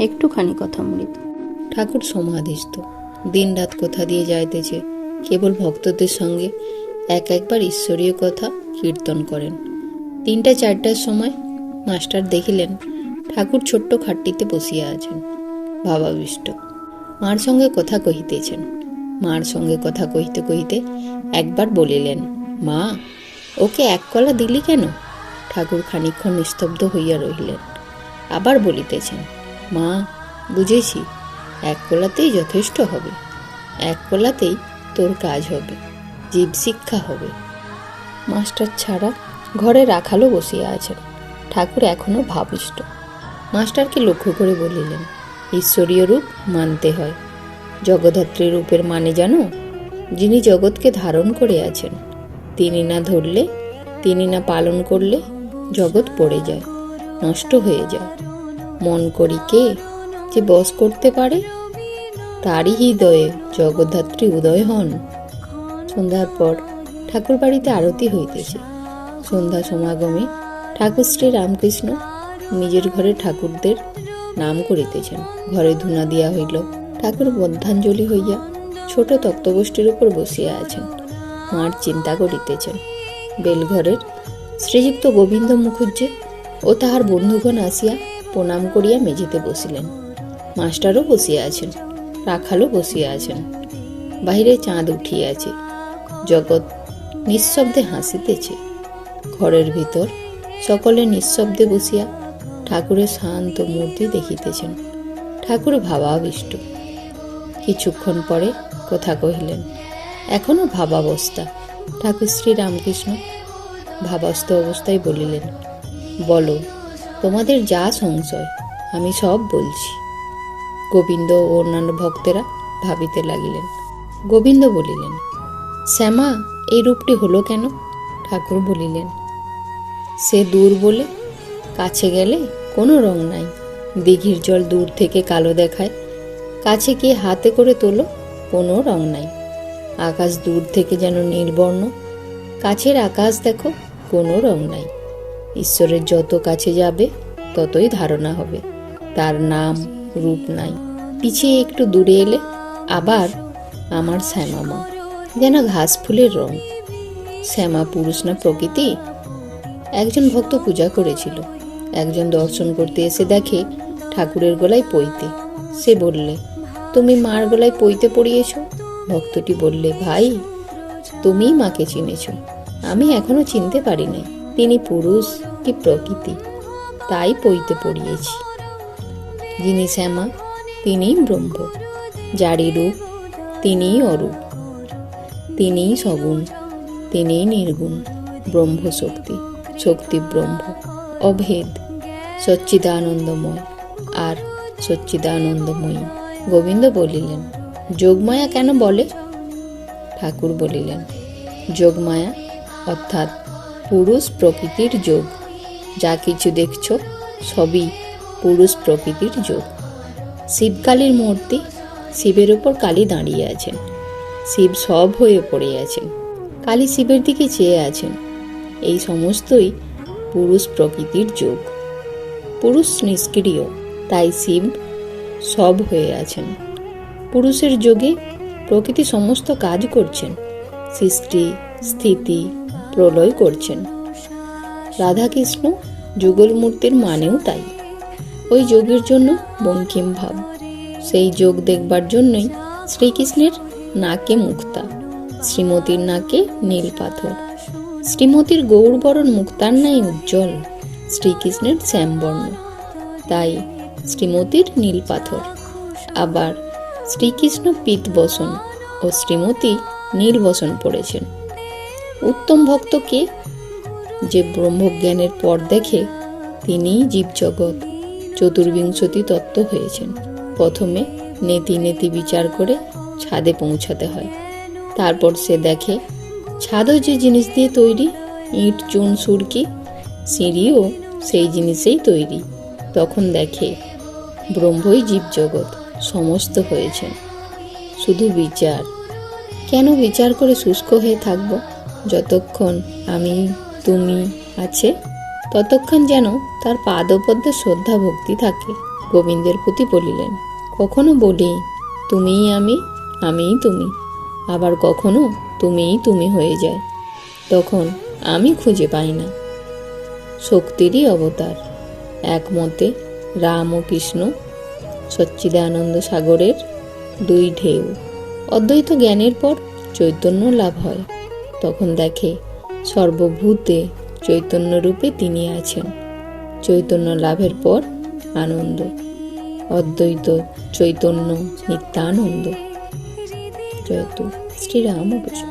একটুখানি কথামৃত। ঠাকুর সমাধিস্থ, দিন রাত কোথা দিয়ে যাইতেছে, কেবল ভক্তদের সঙ্গে একবার ঈশ্বরীয় কথা কীর্তন করেন। 3-4টার সময় মাস্টার দেখিলেন ঠাকুর ছোট্ট খাটটিতে বসিয়া আছেন, ভাবাবিষ্ট। মার সঙ্গে কথা কহিতেছেন। মার সঙ্গে কথা কহিতে কহিতে একবার বলিলেন, মা, ওকে 1 কলা দিলি কেন? ঠাকুর খানিকক্ষণ নিস্তব্ধ হইয়া রহিলেন। আবার বলিতেছেন, মা, বুঝেছি, 1 কলাতেই যথেষ্ট হবে। 1 কলাতেই তোর কাজ হবে, জীব শিক্ষা হবে। মাস্টার ছাড়া ঘরে রাখালও বসিয়া আছেন। ঠাকুর এখনো ভাবিষ্ট। মাস্টারকে লক্ষ্য করে বলিলেন, ঈশ্বরীয় রূপ মানতে হয়। জগদ্ধাত্রী রূপের মানে জানো? যিনি জগৎকে ধারণ করে আছেন, তিনি না ধরলে, তিনি না পালন করলে জগৎ পড়ে যায়, নষ্ট হয়ে যায়। মন করি কে যে বশ করতে পারে, তারই হৃদয়ে জগদ্ধাত্রী উদয় হন। সন্ধ্যার পর ঠাকুর বাড়িতে আরতি হইতেছে। সন্ধ্যা সমাগমে ঠাকুর শ্রী রামকৃষ্ণ নিজের ঘরে ঠাকুরদের নাম করিতেছেন। ঘরে ধূনা দিয়া হইল। ঠাকুর বদ্ধাঞ্জলি হইয়া ছোট তক্তপোষ্টির উপর বসিয়া আছেন। মার চিন্তা করিতেছেন। বেলঘরের শ্রীযুক্ত গোবিন্দ মুখুজ্জে ও তাহার বন্ধুগণ আসিয়া প্রণাম করিয়া মেঝেতে বসিলেন। মাস্টারও বসিয়া আছেন, রাখালও বসিয়া আছেন। বাহিরে চাঁদ উঠিয়াছে। জগৎ নিঃশব্দে হাসিতেছে। ঘরের ভিতর সকলে নিঃশব্দে বসিয়া ঠাকুরের শান্ত মূর্তি দেখিতেছেন। ঠাকুর ভাবাবিষ্ট। কিছুক্ষণ পরে কথা কহিলেন। এখনো ভাবাবস্থা। ঠাকুর শ্রী রামকৃষ্ণ ভাবাস্ত অবস্থায় বলিলেন, বলো, তোমাদের যা সংশয় আমি সব বলছি। গোবিন্দ ও অন্যান্য ভক্তেরা ভাবিতে লাগিলেন। গোবিন্দ বলিলেন, শ্যামা, এই রূপটি হলো কেন? ঠাকুর বলিলেন, সে দূর বলে, কাছে গেলে কোনো রং নাই। দিঘির জল দূর থেকে কালো দেখায়, কাছে গিয়ে হাতে করে তোলো, কোনো রং নাই। আকাশ দূর থেকে যেন নীলবর্ণ, কাছের আকাশ দেখো, কোনো রং নাই। ঈশ্বরের যত কাছে যাবে ততই ধারণা হবে তার নাম রূপ নাই। পিছিয়ে একটু দূরে এলে আবার আমার শ্যামা মা, যেন ঘাস ফুলের রং। শ্যামা পুরুষ না প্রকৃতি? একজন ভক্ত পূজা করেছিল। একজন দর্শন করতে এসে দেখে ঠাকুরের গলায় পইতে। সে বললে, তুমি মার গলায় পইতে পড়িয়েছ? ভক্তটি বললে, ভাই, তুমিই মাকে চিনেছ, আমি এখনো চিনতে পারি নাই। তিনি পুরুষ কি প্রকৃতি, তাই পইতে পড়িয়েছি। যিনি শ্যামা তিনিই ব্রহ্ম, যারই রূপ তিনিই অরূপ, তিনিই সগুণ, তিনিই নির্গুণ। ব্রহ্ম শক্তি, শক্তি ব্রহ্ম, অভেদ, সচ্চিদানন্দময় আর সচ্চিদানন্দময়ী। গোবিন্দ বলিলেন, যোগমায়া কেন বলে? ঠাকুর বলিলেন, যোগমায়া অর্থাৎ পুরুষ প্রকৃতির যোগ। যা কিছু দেখছ সবই পুরুষ প্রকৃতির যোগ। শিবকালীর মূর্তি, শিবের ওপর কালী দাঁড়িয়ে আছেন। শিব সব হয়ে পড়ে আছেন, কালী শিবের দিকে চেয়ে আছেন। এই সমস্তই পুরুষ প্রকৃতির যোগ। পুরুষ নিষ্ক্রিয়, তাই শিব সব হয়ে আছেন। পুরুষের যোগে প্রকৃতি সমস্ত কাজ করছেন, সৃষ্টি, স্থিতি, প্রলয় করছেন। রাধাকৃষ্ণ যুগল মূর্তির মানেও তাই। ওই যোগের জন্য বঙ্কিম ভাব। সেই যোগ দেখবার জন্যই শ্রীকৃষ্ণের নাকে মুক্তা, শ্রীমতীর নাকে নীল পাথর। শ্রীমতীর গৌরবরণ মুক্তার ন্যায় উজ্জ্বল, শ্রীকৃষ্ণের শ্যামবর্ণ, তাই শ্রীমতীর নীল পাথর। আবার শ্রীকৃষ্ণ পীত বসন ও শ্রীমতী নীল বসন পড়েছেন। উত্তম ভক্ত কে? যে ব্রহ্মজ্ঞানের পর দেখে তিনিই জীবজগৎ চতুর্বিংশতি তত্ত্ব হয়েছেন। প্রথমে নেতি নেতি বিচার করে ছাদে পৌঁছাতে হয়। তারপর সে দেখে ছাদও যে জিনিস দিয়ে তৈরি, ইট, চুন, সুরকি, সিঁড়িও সেই জিনিসেই তৈরি। তখন দেখে ব্রহ্মই জীবজগৎ সমস্ত হয়েছেন। শুধু বিচার। কেন বিচার করে শুষ্ক হয়ে থাকব? যতক্ষণ আমি তুমি আছে ততক্ষণ যেন তার পাদপদ্মে শ্রদ্ধা ভক্তি থাকে। গোবিন্দের প্রতি বলিলেন, কখনো বলি তুমিই আমি, আমিই তুমি, আবার কখনো তুমিই তুমি হয়ে যায়, তখন আমি খুঁজে পাই না। শক্তিরই অবতার। একমতে রাম ও কৃষ্ণ সচ্চিদানন্দ সাগরের দুই ঢেউ। অদ্বৈত জ্ঞানের পর চৈতন্য লাভ হয়, তখন দেখে সর্বভূতে চৈতন্য রূপে তিনি আছেন। চৈতন্য লাভের পর আনন্দ। অদ্বৈত চৈতন্য নিত্যানন্দ। জয়তু শ্রীরামকৃষ্ণ।